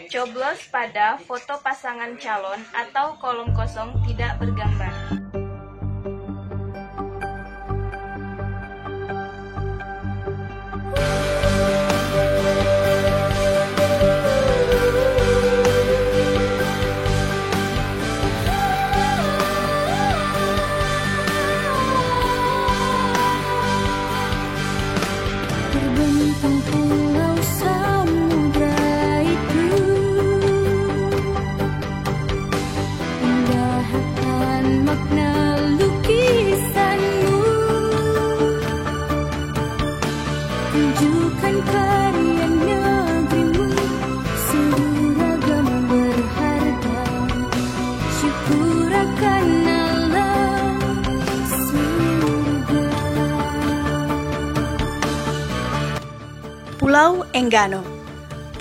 Coblos pada foto pasangan calon atau kolom kosong tidak bergambar. Tunjukkan karya negerimu, seragam berharga. Syukur akan alam surga. Pulau Enggano,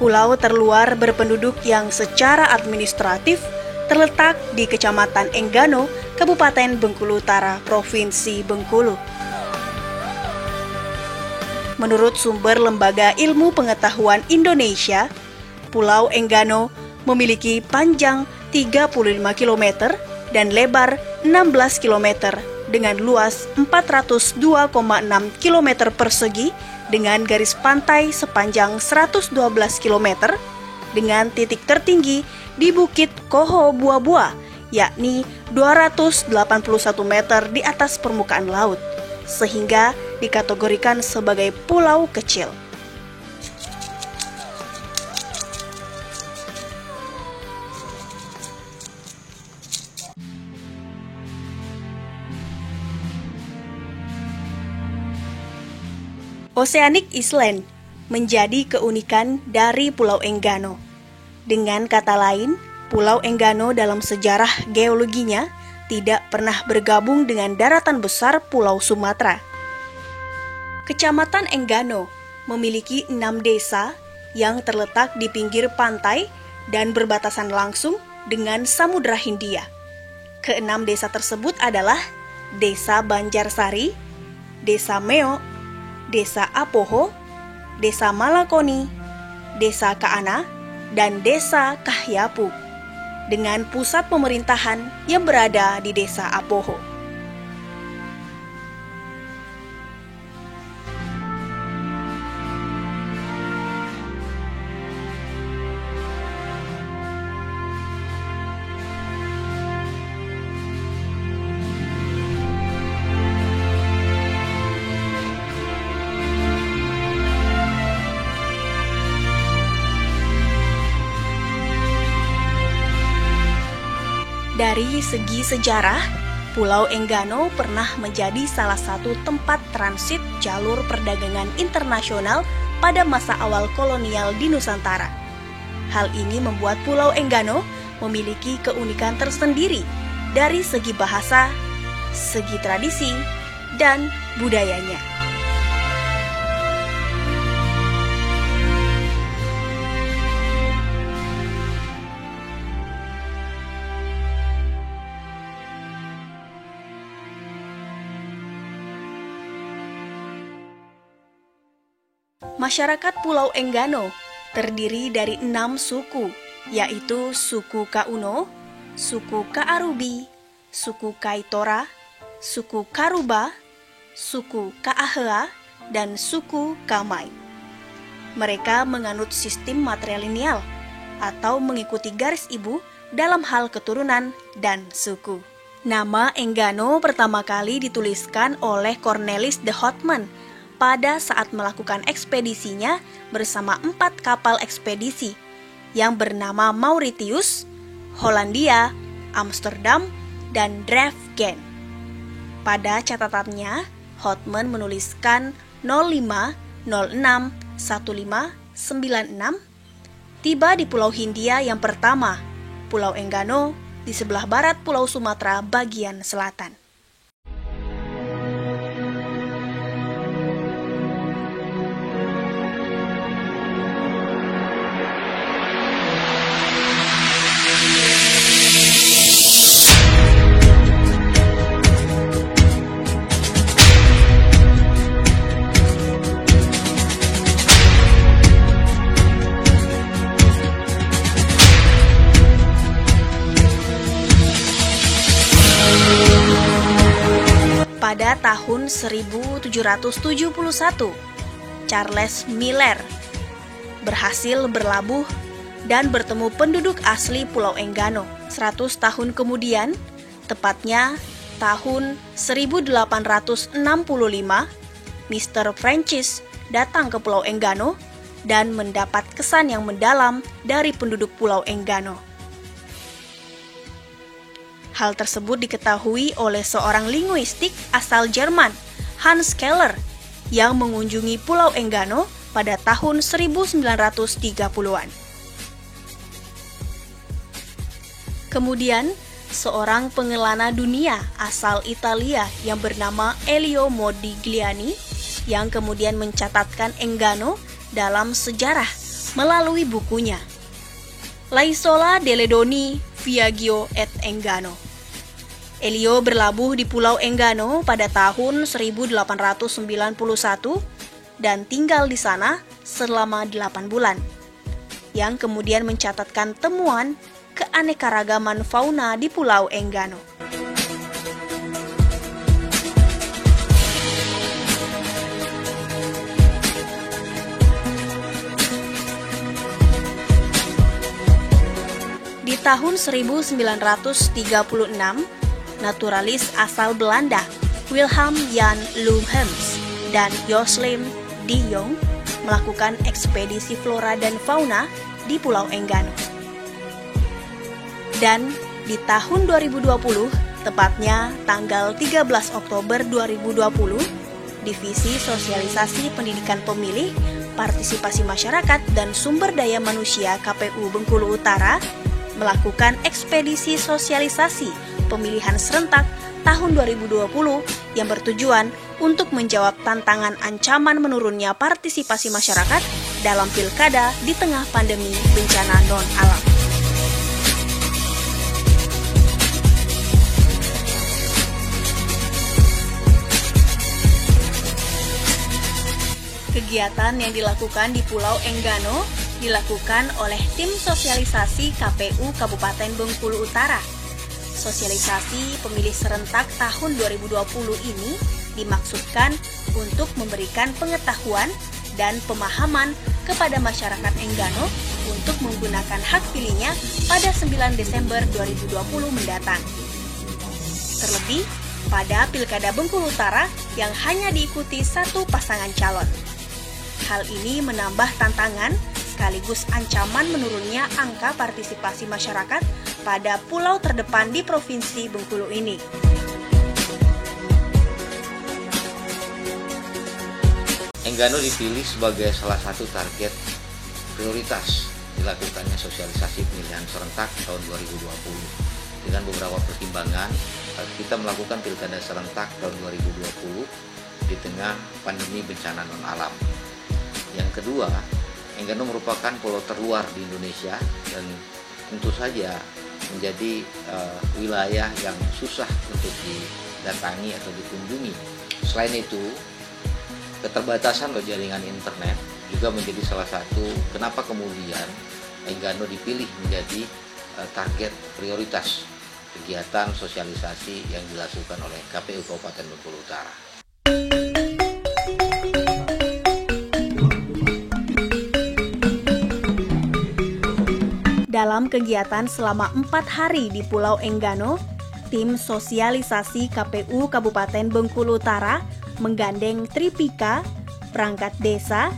pulau terluar berpenduduk yang secara administratif terletak di Kecamatan Enggano, Kabupaten Bengkulu Utara, Provinsi Bengkulu. Menurut sumber Lembaga Ilmu Pengetahuan Indonesia, Pulau Enggano memiliki panjang 35 km dan lebar 16 km dengan luas 402,6 km persegi dengan garis pantai sepanjang 112 km dengan titik tertinggi di Bukit Koho Bua-Bua, yakni 281 meter di atas permukaan laut, sehingga dikategorikan sebagai pulau kecil. Oceanic Island menjadi keunikan dari Pulau Enggano. Dengan kata lain, Pulau Enggano dalam sejarah geologinya tidak pernah bergabung dengan daratan besar Pulau Sumatera. Kecamatan Enggano memiliki 6 desa yang terletak di pinggir pantai dan berbatasan langsung dengan Samudra Hindia. Keenam desa tersebut adalah Desa Banjarsari, Desa Meo, Desa Apoho, Desa Malakoni, Desa Kaana, dan Desa Kahyapu, dengan pusat pemerintahan yang berada di Desa Apoho. Dari segi sejarah, Pulau Enggano pernah menjadi salah satu tempat transit jalur perdagangan internasional pada masa awal kolonial di Nusantara. Hal ini membuat Pulau Enggano memiliki keunikan tersendiri dari segi bahasa, segi tradisi, dan budayanya. Masyarakat Pulau Enggano terdiri dari 6 suku, yaitu suku Kauno, suku Kaarubi, suku Kaitora, suku Karuba, suku Kaahea, dan suku Kamai. Mereka menganut sistem matrilineal atau mengikuti garis ibu dalam hal keturunan dan suku. Nama Enggano pertama kali dituliskan oleh Cornelis de Houtman pada saat melakukan ekspedisinya bersama 4 kapal ekspedisi yang bernama Mauritius, Hollandia, Amsterdam, dan Draefgen. Pada catatannya, Houtman menuliskan 05061596 tiba di Pulau Hindia yang pertama, Pulau Enggano, di sebelah barat Pulau Sumatera bagian selatan. Pada tahun 1771, Charles Miller berhasil berlabuh dan bertemu penduduk asli Pulau Enggano. 100 tahun kemudian, tepatnya tahun 1865, Mr. Francis datang ke Pulau Enggano dan mendapat kesan yang mendalam dari penduduk Pulau Enggano. Hal tersebut diketahui oleh seorang linguistik asal Jerman, Hans Keller, yang mengunjungi Pulau Enggano pada tahun 1930-an. Kemudian, seorang pengelana dunia asal Italia yang bernama Elio Modigliani, yang kemudian mencatatkan Enggano dalam sejarah melalui bukunya L'Isola delle Donne Viaggio et Enggano. Elio berlabuh di Pulau Enggano pada tahun 1891 dan tinggal di sana selama 8 bulan, yang kemudian mencatatkan temuan keanekaragaman fauna di Pulau Enggano. Di tahun 1936, naturalis asal Belanda Wilhelm Jan Lumhens dan Joslem de Jong melakukan ekspedisi flora dan fauna di Pulau Enggano. Dan di tahun 2020, tepatnya tanggal 13 Oktober 2020, Divisi Sosialisasi Pendidikan Pemilih, Partisipasi Masyarakat dan Sumber Daya Manusia KPU Bengkulu Utara melakukan ekspedisi sosialisasi pemilihan serentak tahun 2020 yang bertujuan untuk menjawab tantangan ancaman menurunnya partisipasi masyarakat dalam pilkada di tengah pandemi bencana non-alam. Kegiatan yang dilakukan di Pulau Enggano dilakukan oleh tim sosialisasi KPU Kabupaten Bengkulu Utara. Sosialisasi pemilih serentak tahun 2020 ini dimaksudkan untuk memberikan pengetahuan dan pemahaman kepada masyarakat Enggano untuk menggunakan hak pilihnya pada 9 Desember 2020 mendatang. Terlebih, pada Pilkada Bengkulu Utara yang hanya diikuti satu pasangan calon. Hal ini menambah tantangan sekaligus ancaman menurunnya angka partisipasi masyarakat pada pulau terdepan di Provinsi Bengkulu ini. Enggano dipilih sebagai salah satu target prioritas dilakukannya sosialisasi pemilihan serentak tahun 2020. Dengan beberapa pertimbangan, kita melakukan pilkada serentak tahun 2020 di tengah pandemi bencana non-alam. Yang kedua, Enggano merupakan pulau terluar di Indonesia dan tentu saja menjadi wilayah yang susah untuk didatangi atau dikunjungi. Selain itu, keterbatasan jaringan internet juga menjadi salah satu kenapa kemudian Enggano dipilih menjadi target prioritas kegiatan sosialisasi yang dilakukan oleh KPU Kabupaten Bengkulu Utara. Dalam kegiatan selama 4 hari di Pulau Enggano, tim sosialisasi KPU Kabupaten Bengkulu Utara menggandeng Tripika, perangkat desa,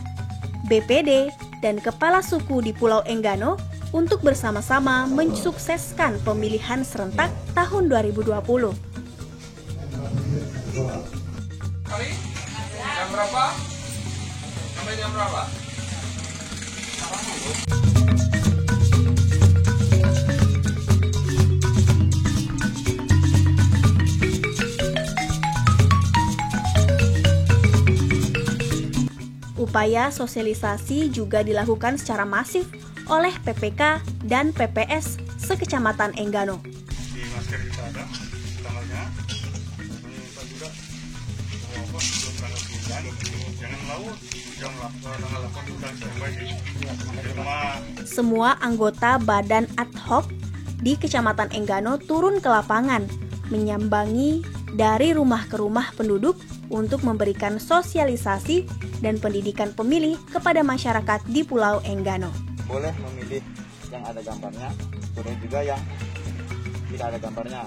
BPD, dan kepala suku di Pulau Enggano untuk bersama-sama mensukseskan pemilihan serentak tahun 2020. Jam berapa? Sampai jam berapa? Upaya sosialisasi juga dilakukan secara masif oleh PPK dan PPS sekecamatan Enggano. Di masker kita ada tanggalnya. Kita juga belum tanggal 9. Jangan laut. Jangan tanggal 8 juga sampai di rumah. Semua anggota badan ad hoc di Kecamatan Enggano turun ke lapangan, menyambangi dari rumah ke rumah penduduk untuk memberikan sosialisasi dan pendidikan pemilih kepada masyarakat di Pulau Enggano. Boleh memilih yang ada gambarnya, boleh juga yang tidak ada gambarnya.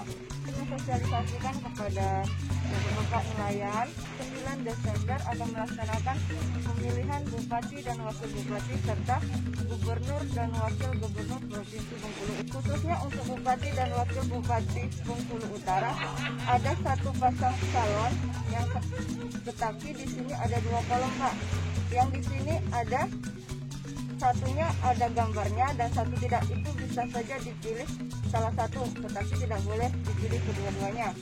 Sosialisasikan kepada Bapak nelayan 9 Desember akan melaksanakan pemilihan Bupati dan Wakil Bupati serta Gubernur dan Wakil Gubernur Provinsi Bengkulu. Khususnya untuk Bupati dan Wakil Bupati Bengkulu Utara ada satu pasang calon yang tetapi di sini ada 2 kolom Pak. Yang di sini ada satunya ada gambarnya dan satu tidak, itu bisa saja dipilih salah satu tetapi tidak boleh dipilih kedua-duanya.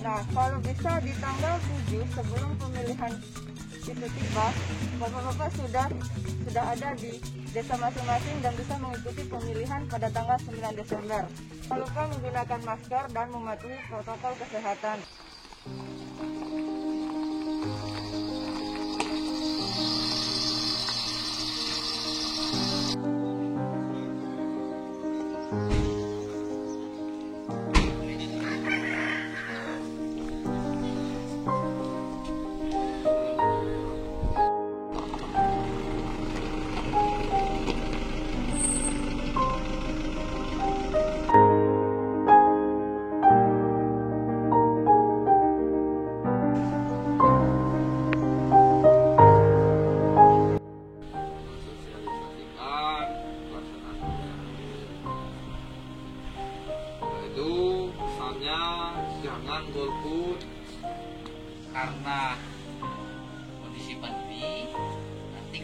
Nah, kalau bisa di tanggal 7 sebelum pemilihan itu tiba, Bapak-bapak sudah ada di desa masing-masing dan bisa mengikuti pemilihan pada tanggal 9 Desember. Jangan lupa menggunakan masker dan mematuhi protokol kesehatan. Jangan golput karena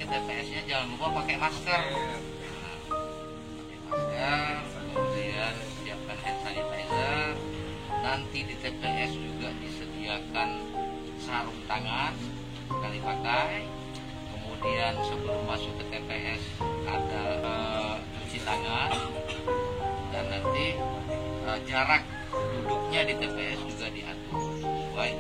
TPS-nya jangan lupa pakai masker. Kemudian siapkan hand sanitizer. Nanti di TPS juga disediakan sarung tangan sekali pakai. Kemudian sebelum masuk ke TPS ada cuci tangan, dan nanti jarak duduknya di TPS juga diatur sesuai.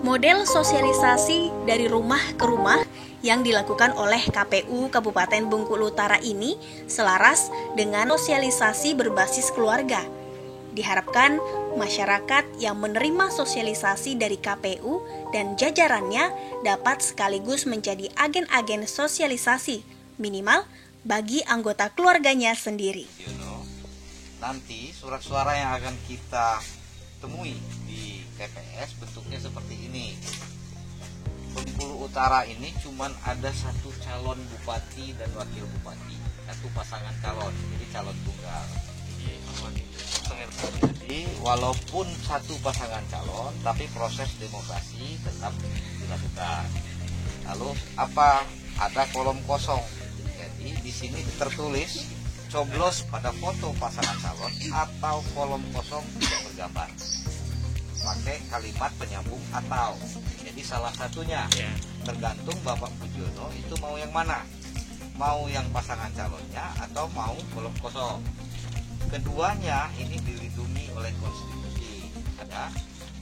Model sosialisasi dari rumah ke rumah yang dilakukan oleh KPU Kabupaten Bengkulu Utara ini selaras dengan sosialisasi berbasis keluarga. Diharapkan masyarakat yang menerima sosialisasi dari KPU dan jajarannya dapat sekaligus menjadi agen-agen sosialisasi, minimal bagi anggota keluarganya sendiri. Nanti surat suara yang akan kita temui di TPS bentuknya seperti ini. Bengkulu Utara ini cuman ada satu calon bupati dan wakil bupati, satu pasangan calon, jadi calon tunggal. Jadi walaupun satu pasangan calon, tapi proses demokrasi tetap dilakukan. Lalu apa? Ada kolom kosong. Jadi di sini tertulis coblos pada foto pasangan calon atau kolom kosong tidak bergambar. Pakai kalimat penyambung atau. Jadi salah satunya tergantung Bapak Pujono itu mau yang mana, mau yang pasangan calonnya atau mau kolom kosong. Keduanya ini dilindungi oleh konstitusi,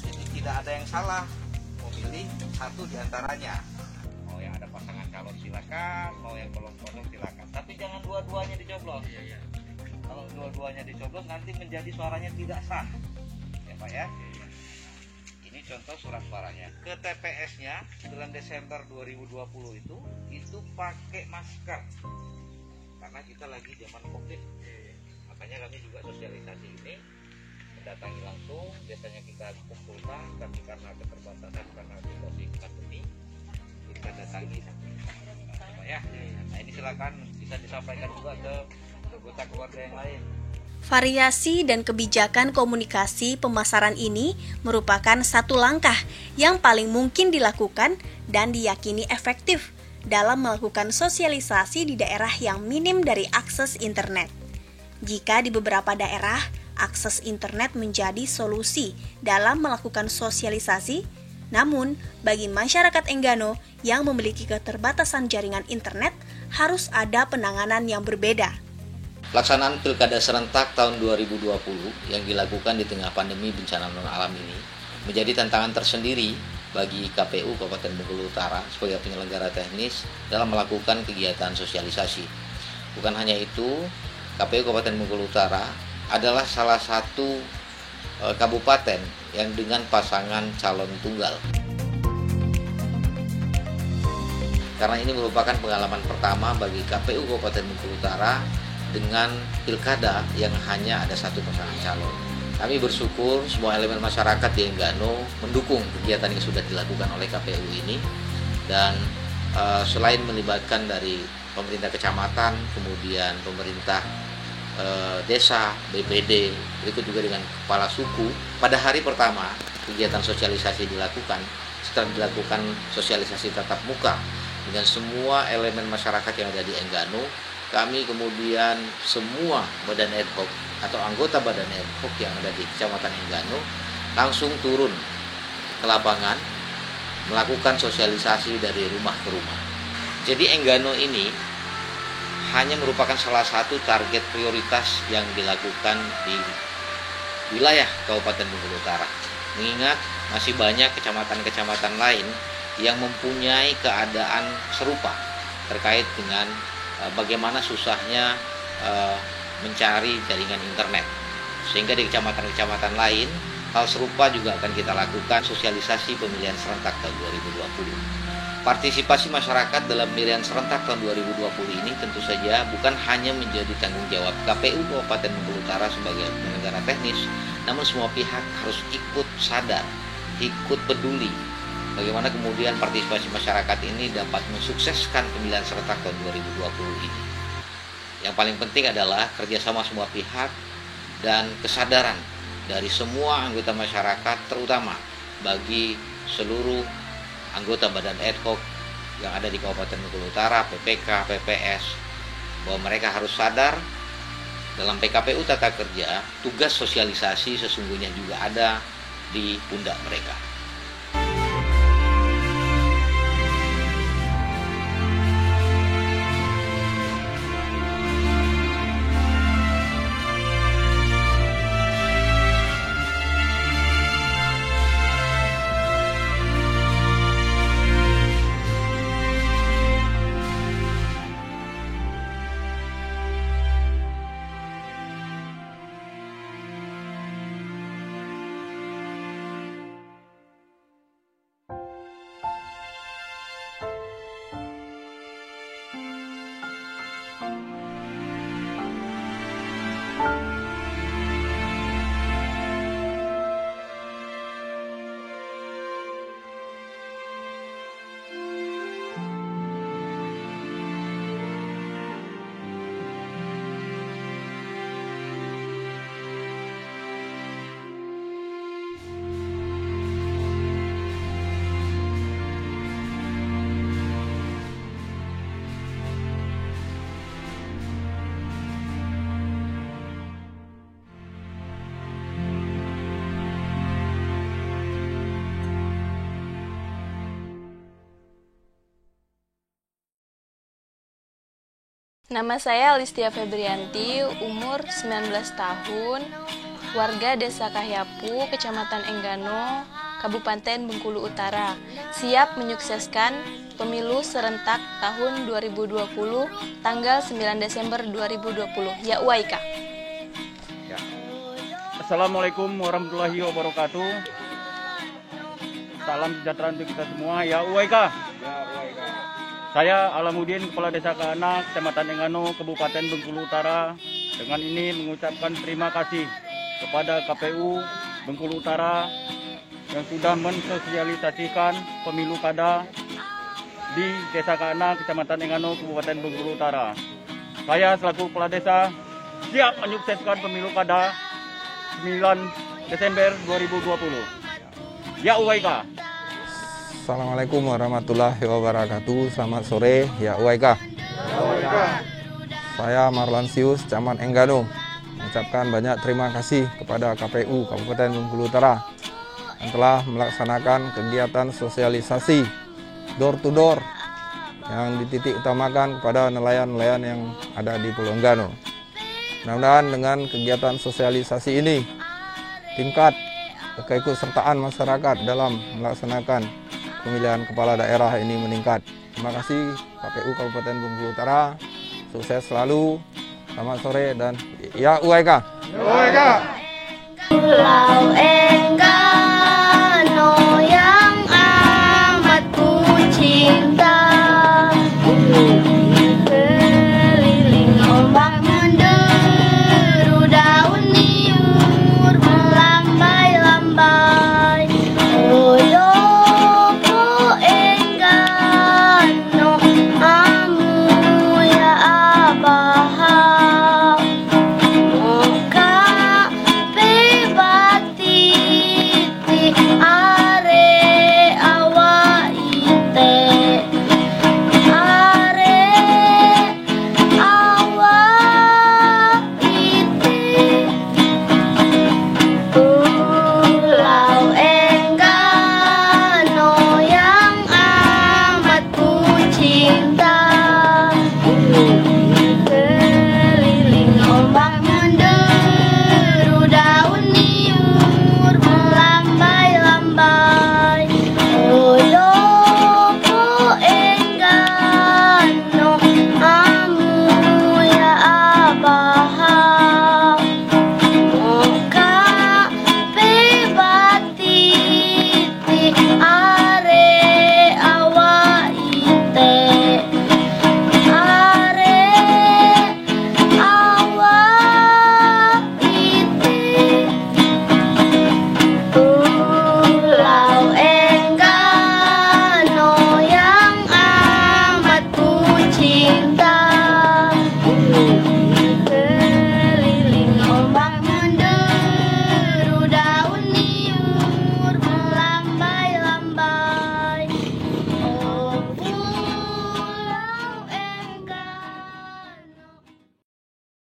jadi tidak ada yang salah memilih satu diantaranya. Mau yang ada pasangan calon silakan, mau yang kolom kosong silakan, tapi jangan dua-duanya dicoblos. Kalau dua-duanya dicoblos nanti menjadi suaranya tidak sah, ya Pak ya. Ini contoh surat suaranya. Ke TPS-nya bulan Desember 2020 itu pakai masker. Karena kita lagi zaman Covid. Makanya kami juga sosialisasi ini mendatangi langsung. Biasanya kita kumpulkan, tapi karena keterbatasan karena situasi pandemi kita datangi. Pak ya. Nah, ini silakan bisa disampaikan juga ke anggota keluarga yang lain. Variasi dan kebijakan komunikasi pemasaran ini merupakan satu langkah yang paling mungkin dilakukan dan diyakini efektif dalam melakukan sosialisasi di daerah yang minim dari akses internet. Jika di beberapa daerah akses internet menjadi solusi dalam melakukan sosialisasi, namun bagi masyarakat Enggano yang memiliki keterbatasan jaringan internet harus ada penanganan yang berbeda. Pelaksanaan Pilkada serentak tahun 2020 yang dilakukan di tengah pandemi bencana non-alam ini menjadi tantangan tersendiri bagi KPU Kabupaten Bengkulu Utara sebagai penyelenggara teknis dalam melakukan kegiatan sosialisasi. Bukan hanya itu, KPU Kabupaten Bengkulu Utara adalah salah satu kabupaten yang dengan pasangan calon tunggal. Karena ini merupakan pengalaman pertama bagi KPU Kabupaten Bengkulu Utara dengan pilkada yang hanya ada satu pasangan calon. Kami bersyukur semua elemen masyarakat di Enggano mendukung kegiatan yang sudah dilakukan oleh KPU ini, dan selain melibatkan dari pemerintah kecamatan, kemudian pemerintah desa, BPD, berikut juga dengan kepala suku. Pada hari pertama kegiatan sosialisasi dilakukan, setelah dilakukan sosialisasi tatap muka dengan semua elemen masyarakat yang ada di Enggano, kami kemudian semua badan ad hoc atau anggota badan ad hoc yang ada di Kecamatan Enggano langsung turun ke lapangan melakukan sosialisasi dari rumah ke rumah. Jadi Enggano ini hanya merupakan salah satu target prioritas yang dilakukan di wilayah Kabupaten Bengkulu Utara. Mengingat masih banyak kecamatan-kecamatan lain yang mempunyai keadaan serupa terkait dengan bagaimana susahnya mencari jaringan internet. Sehingga di kecamatan-kecamatan lain hal serupa juga akan kita lakukan sosialisasi pemilihan serentak tahun 2020. Partisipasi masyarakat dalam pemilihan serentak tahun 2020 ini tentu saja bukan hanya menjadi tanggung jawab KPU Kabupaten Bengkulu Utara sebagai penyelenggara teknis, namun semua pihak harus ikut sadar, ikut peduli bagaimana kemudian partisipasi masyarakat ini dapat mensukseskan pemilihan serentak tahun 2020 ini. Yang paling penting adalah kerjasama semua pihak dan kesadaran dari semua anggota masyarakat, terutama bagi seluruh anggota badan ad hoc yang ada di Kabupaten Bengkulu Utara, PPK, PPS, bahwa mereka harus sadar dalam PKPU Tata Kerja, tugas sosialisasi sesungguhnya juga ada di pundak mereka. Nama saya Listia Febrianti, umur 19 tahun, warga Desa Kahyapu, Kecamatan Enggano, Kabupaten Bengkulu Utara, siap menyukseskan pemilu serentak tahun 2020, tanggal 9 Desember 2020. Ya Uwaika. Ya. Assalamualaikum warahmatullahi wabarakatuh. Salam sejahtera untuk kita semua. Ya Uwaika. Saya Alamuddin, Kepala Desa Kaanak, Kecamatan Enggano, Kabupaten Bengkulu Utara. Dengan ini mengucapkan terima kasih kepada KPU Bengkulu Utara yang sudah mensosialisasikan pemilu kada di Desa Kaanak, Kecamatan Enggano, Kabupaten Bengkulu Utara. Saya selaku Kepala Desa siap menyukseskan pemilu kada 9 Desember 2020. Ya Uwaika. Assalamualaikum warahmatullahi wabarakatuh. Selamat sore, ya Uwaika. Saya Marlansius, Camat Enggano, mengucapkan banyak terima kasih kepada KPU Kabupaten Bengkulu Utara yang telah melaksanakan kegiatan sosialisasi door to door yang dititik utamakan kepada nelayan-nelayan yang ada di Pulau Enggano. Mudah-mudahan dengan kegiatan sosialisasi ini tingkat keikutsertaan masyarakat dalam melaksanakan pemilihan kepala daerah ini meningkat. Terima kasih KPU Kabupaten Bengkulu Utara. Sukses selalu. Selamat sore dan ya Uwaika. Ya Uwaika. Pulau Enggano yang amat ku cinta, keliling ombak menderu, daun liur melambai-lambai. I